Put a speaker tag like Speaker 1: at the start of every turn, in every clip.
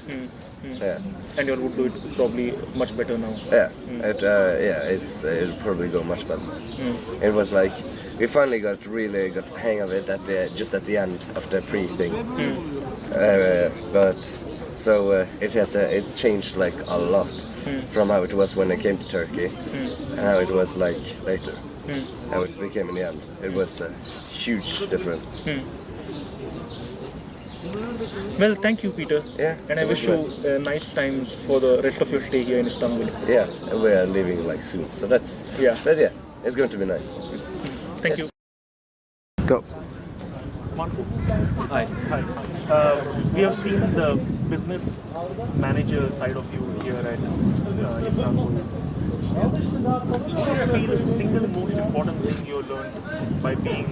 Speaker 1: Mm. Mm.
Speaker 2: Yeah.
Speaker 1: And your Urdu is probably much better now.
Speaker 2: Yeah, it'll probably go much better. It was like we finally got the hang of it just at the end of the pre thing. But so it changed like a lot from how it was when I came to Turkey and how it was like later. How it became in the end. It was a huge difference.
Speaker 1: Well, thank you, Peter.
Speaker 2: Yeah,
Speaker 1: and I
Speaker 2: it was
Speaker 1: wish you nice times for the rest of your stay here in Istanbul.
Speaker 2: Yeah, and we are leaving like soon, so but yeah, it's going to be nice.
Speaker 1: Thank you.
Speaker 2: Go.
Speaker 1: Marco.
Speaker 3: Hi.
Speaker 1: Hi. We have seen the business manager side of you here at Istanbul. What do you feel is the single most important thing you learned by being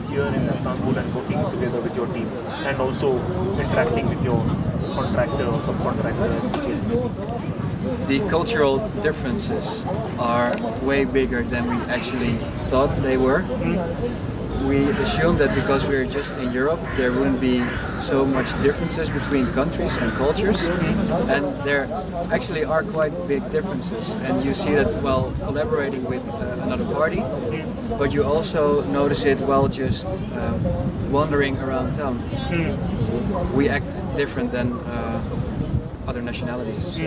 Speaker 1: here in Istanbul and working together with your team, and also interacting with your contractor or subcontractor?
Speaker 3: The cultural differences are way bigger than we actually thought they were. We assumed that because we're just in Europe, there wouldn't be so much differences between countries and cultures, and there actually are quite big differences. And you see that while collaborating with another party, but you also notice it while just wandering around town. We act different than other nationalities.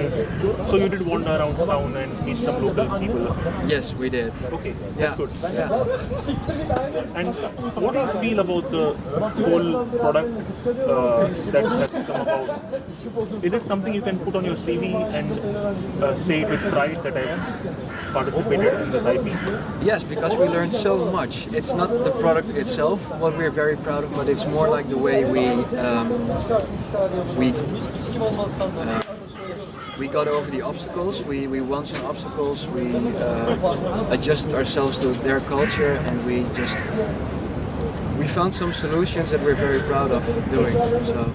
Speaker 1: So you did wander around town and meet some local people?
Speaker 3: Yes, we did.
Speaker 1: Okay,
Speaker 3: Yeah.
Speaker 1: that's good.
Speaker 3: Yeah.
Speaker 1: And what do you feel about the whole product that has come about? Is it something you can put on your CV and say with pride that I participated in this IP?
Speaker 3: Yes, because we learned so much. It's not the product itself what we're very proud of, but it's more like the way we got over the obstacles. We won some obstacles. We adjusted ourselves to their culture, and we found some solutions that we're very proud of doing. So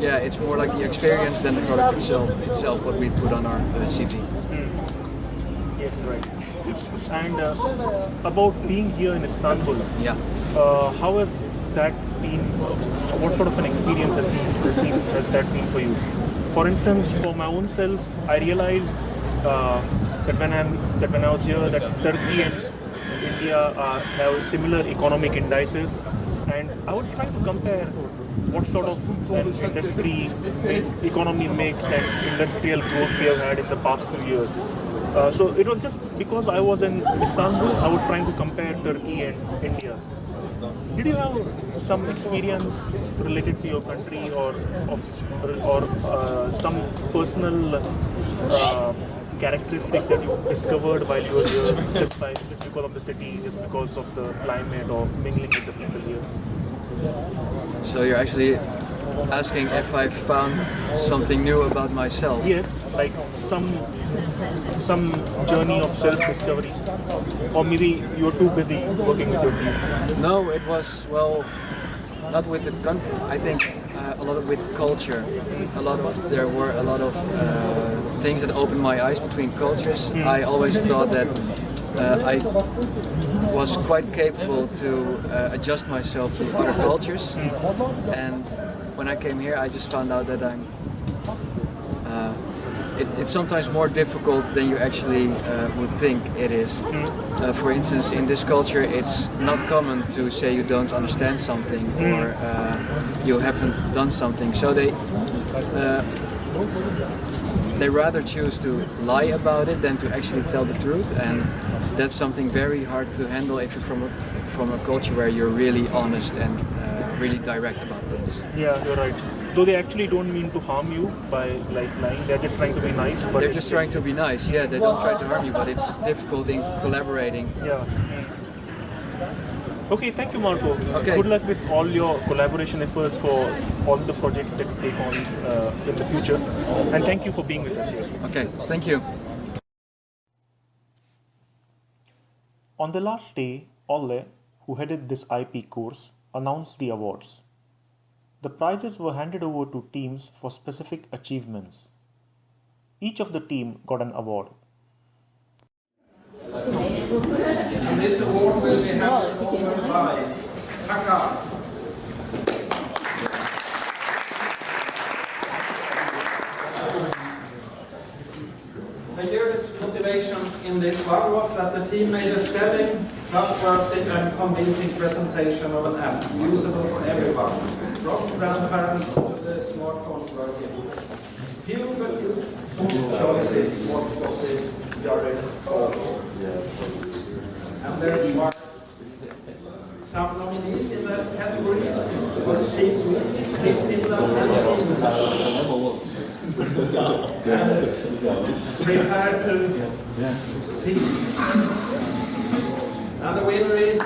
Speaker 3: yeah, it's more like the experience than the product itself what we put on our CV.
Speaker 1: Yes, right. And about being here in Istanbul,
Speaker 3: Yeah.
Speaker 1: how has that been? What sort of an experience has that been for you? For instance, for my own self, I realized that when I was here, that Turkey and India have similar economic indices, and I was trying to compare what sort of an economy mix and industrial growth we have had in the past few years. So it was just because I was in Istanbul, I was trying to compare Turkey and India. Did you have some experience related to your country or some personal characteristic that you discovered while you were here, just because of the city, just because of the climate or mingling with the people here?
Speaker 3: So you're actually asking if I found something new about myself?
Speaker 1: Yes, like some journey of self-discovery, or maybe you're too busy working with your team.
Speaker 3: No, it was, well, not with the country. I think a lot with culture. There were a lot of things that opened my eyes between cultures. I always thought that I was quite capable to adjust myself to other cultures, and when I came here, I just found out that it's sometimes more difficult than you actually would think it is. For instance, in this culture, it's not common to say you don't understand something or you haven't done something. So they rather choose to lie about it than to actually tell the truth, and that's something very hard to handle if you're from a culture where you're really honest and really direct about things.
Speaker 1: Yeah, you're right. So they actually don't mean to harm you by like lying. They're just trying to be nice. But
Speaker 3: they're just trying to be nice. Yeah, they don't try to harm you, but it's difficult in collaborating.
Speaker 1: Yeah. Okay, thank you, Marco.
Speaker 3: Okay.
Speaker 1: Good luck with all your collaboration efforts for all the projects that you take on in the future. And thank you for being with us here.
Speaker 3: Okay, thank you.
Speaker 1: On the last day, Olle, who headed this IP course, announced the awards. The prizes were handed over to teams for specific achievements. Each of the team got an award.
Speaker 4: This award will be handed by Kaka.
Speaker 5: in this one was that the team made a selling, trustworthy and convincing presentation of an app usable for everyone, from grandparents to the smartphone working. Few but useful choices what the other and there are some nominees in that category was Steve Finland and prepare to see. And the winner is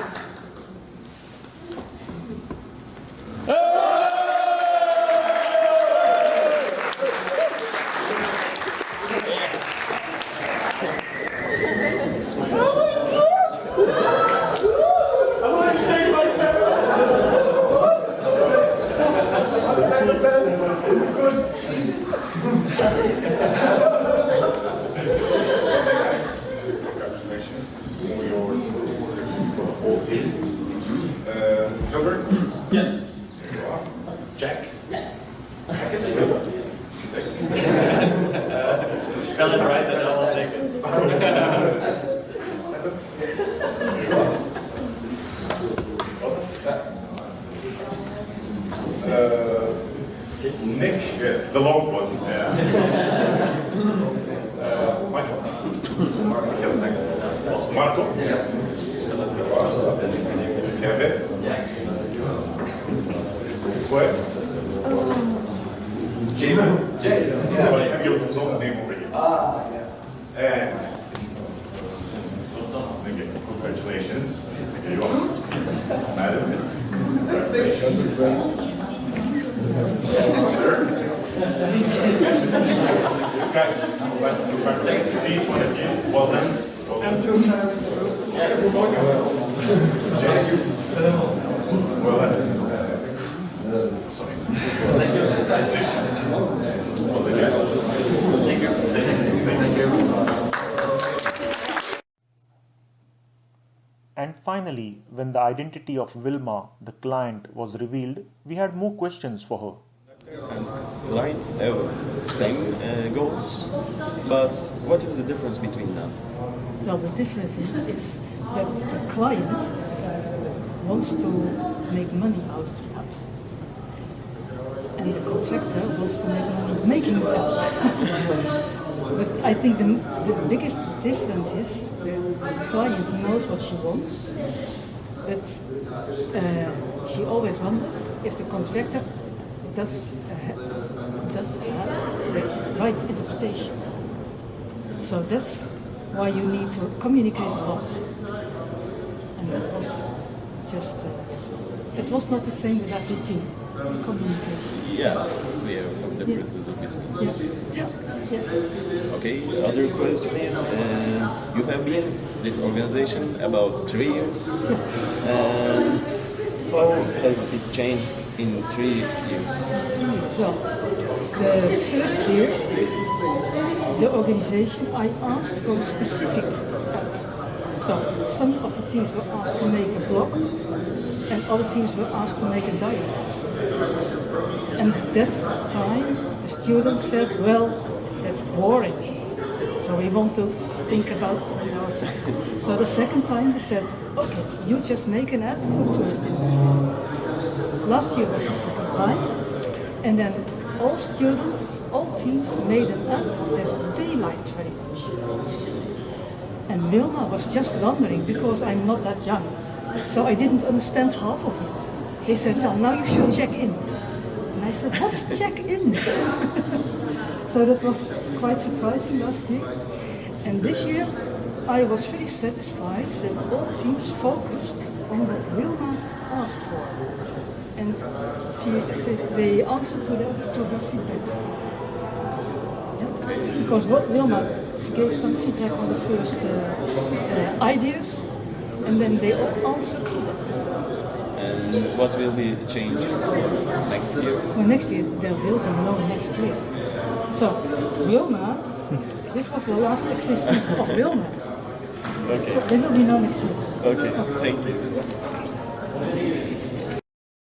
Speaker 6: Spell it right, that's all I'll take it.
Speaker 7: Nick, yes, the long one. Michael. Marco. Kevin. Jason. Jason. Yeah. Well, you have your consultant name over here. And thank you. Congratulations. Thank you all. Madam. Congratulations. Sir. Guys, congratulations. Each one of you. Well done. Well done. Sorry. Thank you. All the best. Thank you. Thank you.
Speaker 1: And finally, when the identity of Wilma, the client, was revealed, we had more questions for her.
Speaker 8: And clients have same goals, but what is the difference between them?
Speaker 9: Well, the difference is that the client wants to make money out of the app, and the contractor wants to make money making the app. But I think the biggest difference is the client knows what she wants, but she always wonders if the contractor does have the right interpretation. So that's why you need to communicate a lot. And that was just, it was not the same with every team. Communication.
Speaker 8: Yeah, we have some differences between.
Speaker 9: Yeah.
Speaker 8: Okay, other question is, you have been in this organization about 3 years, and how has it changed in 3 years?
Speaker 9: Well, the first year, the organization, I asked for a specific app. So some of the teams were asked to make a blog, and other teams were asked to make a diary. And at that time, the students said, well, that's boring. So we want to think about ourselves. So the second time we said, okay, you just make an app for tourist industry. Last year was the second time. And then all students, all teams made an app that they liked very much. And Wilma was just wondering, because I'm not that young, so I didn't understand half of it. They said, well, now you should check in. And I said, what's check in? So that was quite surprising last year. And this year, I was very satisfied that all teams focused on what Wilma asked for. And they answered to her feedback. Yeah? Because what Wilma gave some feedback on the first ideas, and then they all answered to that.
Speaker 8: And what will be changed next year?
Speaker 9: For next year, there will be no next year. So, Wilma, this was the last existence of Wilma.
Speaker 8: Okay.
Speaker 9: So there will be no next year.
Speaker 8: Okay, thank you.